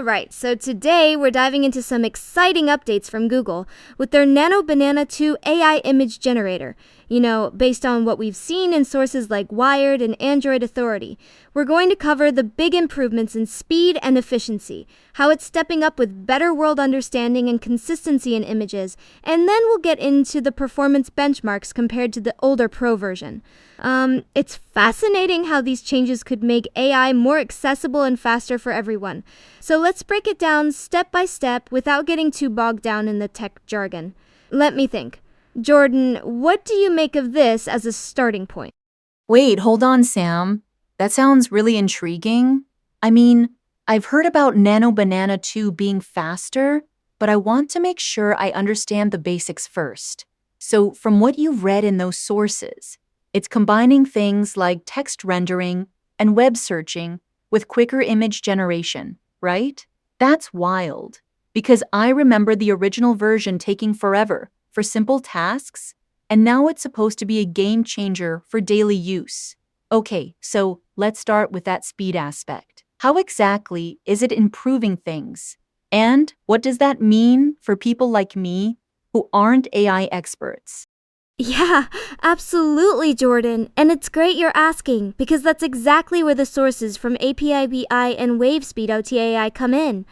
Alright, so today we're diving into some exciting updates from Google with their Nano Banana 2 AI image generator. Based on what we've seen in sources like Wired and Android Authority. We're going to cover the big improvements in speed and efficiency, how it's stepping up with better world understanding and consistency in images, and then we'll get into the performance benchmarks compared to the older Pro version. It's fascinating how these changes could make AI more accessible and faster for everyone. So let's break it down step by step without getting too bogged down in the tech jargon. Let me think. Jordan, what do you make of this as a starting point? Wait, hold on, Sam. That sounds really intriguing. I've heard about Nano Banana 2 being faster, but I want to make sure I understand the basics first. So, from what you've read in those sources, it's combining things like text rendering and web searching with quicker image generation, right? That's wild, because I remember the original version taking forever for simple tasks, and now it's supposed to be a game changer for daily use. Okay, so let's start with that speed aspect. How exactly is it improving things? And what does that mean for people like me who aren't AI experts? Yeah, absolutely, Jordan. And it's great you're asking, because that's exactly where the sources from API-BI and WaveSpeed OTAI come in.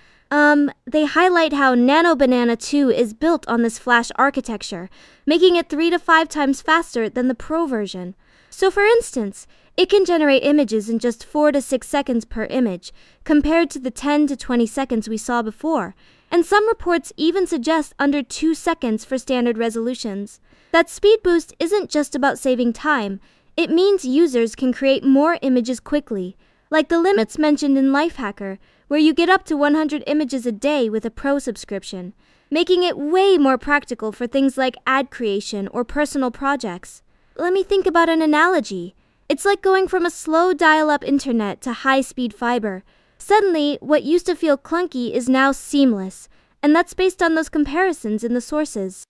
They highlight how Nano Banana 2 is built on this Flash architecture, making it 3 to 5 times faster than the Pro version. So for instance, it can generate images in just 4 to 6 seconds per image, compared to the 10 to 20 seconds we saw before. And some reports even suggest under 2 seconds for standard resolutions. That speed boost isn't just about saving time, it means users can create more images quickly, like the limits mentioned in Lifehacker, where you get up to 100 images a day with a Pro subscription, making it way more practical for things like ad creation or personal projects. Let me think about an analogy. It's like going from a slow dial-up internet to high-speed fiber. Suddenly, what used to feel clunky is now seamless, and that's based on those comparisons in the sources.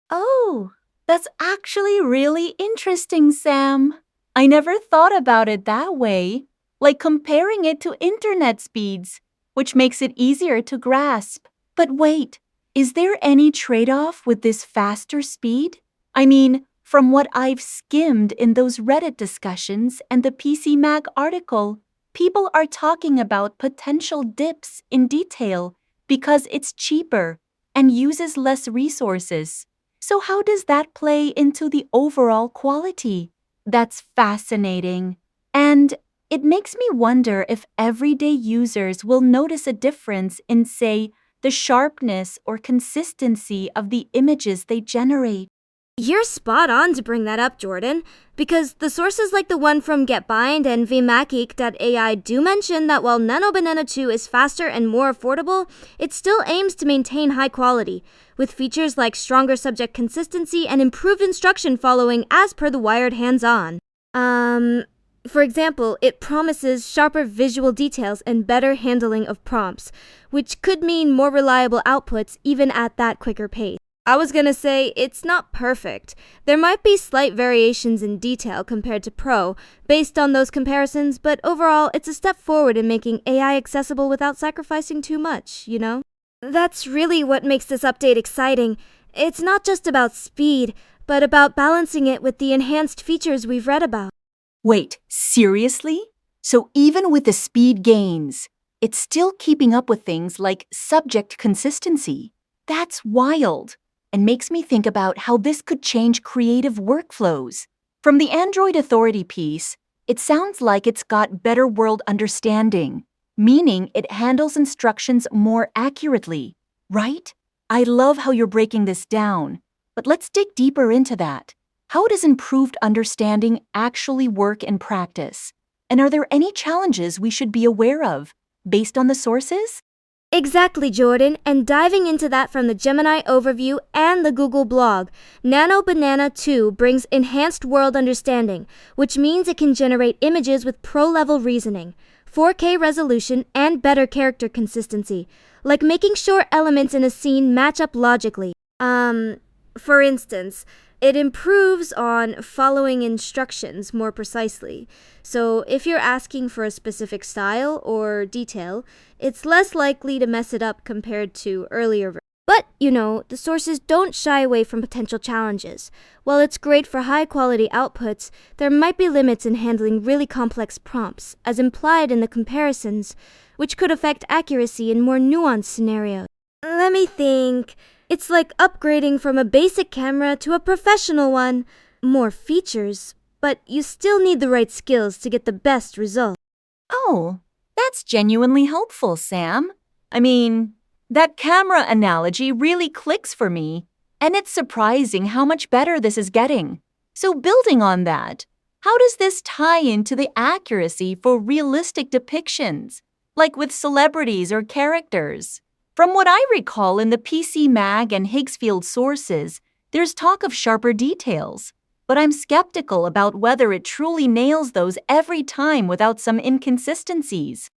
Oh, that's actually really interesting, Sam. I never thought about it that way, like comparing it to internet speeds, which makes it easier to grasp. But wait, is there any trade-off with this faster speed? From what I've skimmed in those Reddit discussions and the PC Mag article, people are talking about potential dips in detail because it's cheaper and uses less resources. So how does that play into the overall quality? That's fascinating. And it makes me wonder if everyday users will notice a difference in, say, the sharpness or consistency of the images they generate. You're spot on to bring that up, Jordan, because the sources like the one from GetBind and vmagic.ai do mention that while Nano Banana 2 is faster and more affordable, it still aims to maintain high quality, with features like stronger subject consistency and improved instruction following as per the Wired hands-on. For example, it promises sharper visual details and better handling of prompts, which could mean more reliable outputs even at that quicker pace. I was gonna say, it's not perfect. There might be slight variations in detail compared to Pro, based on those comparisons, but overall, it's a step forward in making AI accessible without sacrificing too much, That's really what makes this update exciting. It's not just about speed, but about balancing it with the enhanced features we've read about. Wait, seriously? So even with the speed gains, it's still keeping up with things like subject consistency. That's wild. And makes me think about how this could change creative workflows. From the Android Authority piece, it sounds like it's got better world understanding, meaning it handles instructions more accurately, right? I love how you're breaking this down, but let's dig deeper into that. How does improved understanding actually work in practice? And are there any challenges we should be aware of, based on the sources? Exactly, Jordan, and diving into that from the Gemini overview and the Google blog, Nano Banana 2 brings enhanced world understanding, which means it can generate images with pro-level reasoning, 4K resolution, and better character consistency, like making sure elements in a scene match up logically. For instance, It improves on following instructions more precisely. So if you're asking for a specific style or detail, it's less likely to mess it up compared to earlier versions. But, the sources don't shy away from potential challenges. While it's great for high-quality outputs, there might be limits in handling really complex prompts, as implied in the comparisons, which could affect accuracy in more nuanced scenarios. Let me think. It's like upgrading from a basic camera to a professional one. More features, but you still need the right skills to get the best result. Oh, that's genuinely helpful, Sam. I mean, that camera analogy really clicks for me, and it's surprising how much better this is getting. So building on that, how does this tie into the accuracy for realistic depictions, like with celebrities or characters? From what I recall in the PC Mag and Higgsfield sources, there's talk of sharper details, but I'm skeptical about whether it truly nails those every time without some inconsistencies.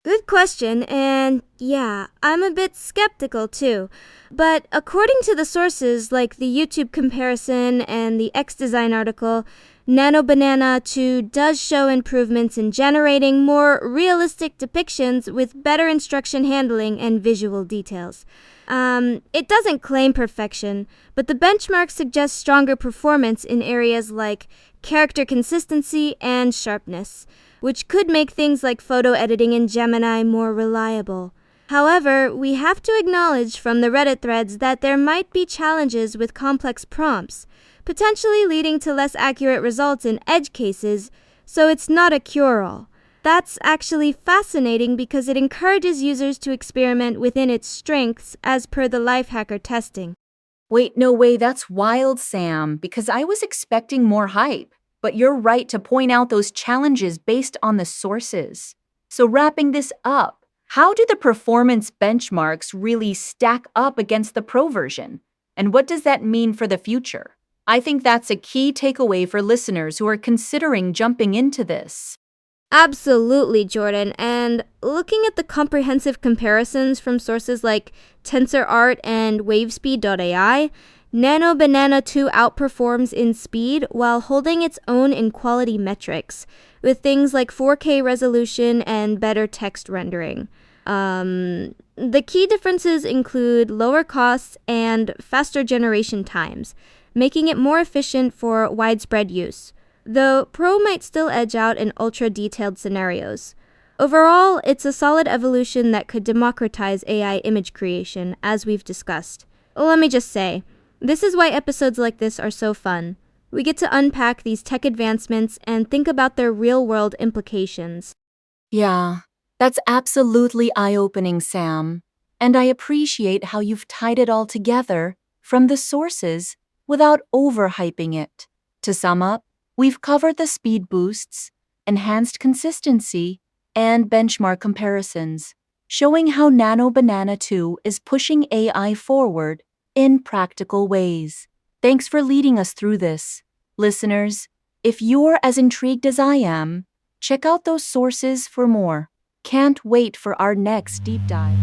Good question, and yeah, I'm a bit skeptical too. But according to the sources like the YouTube comparison and the XDesign article, Nano Banana 2 does show improvements in generating more realistic depictions with better instruction handling and visual details. It doesn't claim perfection, but the benchmark suggests stronger performance in areas like character consistency and sharpness, which could make things like photo editing in Gemini more reliable. However, we have to acknowledge from the Reddit threads that there might be challenges with complex prompts, potentially leading to less accurate results in edge cases, so it's not a cure-all. That's actually fascinating because it encourages users to experiment within its strengths as per the Lifehacker testing. Wait, no way, that's wild, Sam, because I was expecting more hype. But you're right to point out those challenges based on the sources. So wrapping this up, how do the performance benchmarks really stack up against the Pro version? And what does that mean for the future? I think that's a key takeaway for listeners who are considering jumping into this. Absolutely, Jordan. And looking at the comprehensive comparisons from sources like TensorArt and Wavespeed.ai, Nano Banana 2 outperforms in speed while holding its own in quality metrics, with things like 4K resolution and better text rendering. The key differences include lower costs and faster generation times, making it more efficient for widespread use, though Pro might still edge out in ultra-detailed scenarios. Overall, it's a solid evolution that could democratize AI image creation, as we've discussed. Let me just say, this is why episodes like this are so fun. We get to unpack these tech advancements and think about their real-world implications. Yeah, that's absolutely eye-opening, Sam. And I appreciate how you've tied it all together from the sources without overhyping it. To sum up, we've covered the speed boosts, enhanced consistency, and benchmark comparisons, showing how Nano Banana 2 is pushing AI forward in practical ways. Thanks for leading us through this. Listeners, if you're as intrigued as I am, check out those sources for more. Can't wait for our next deep dive.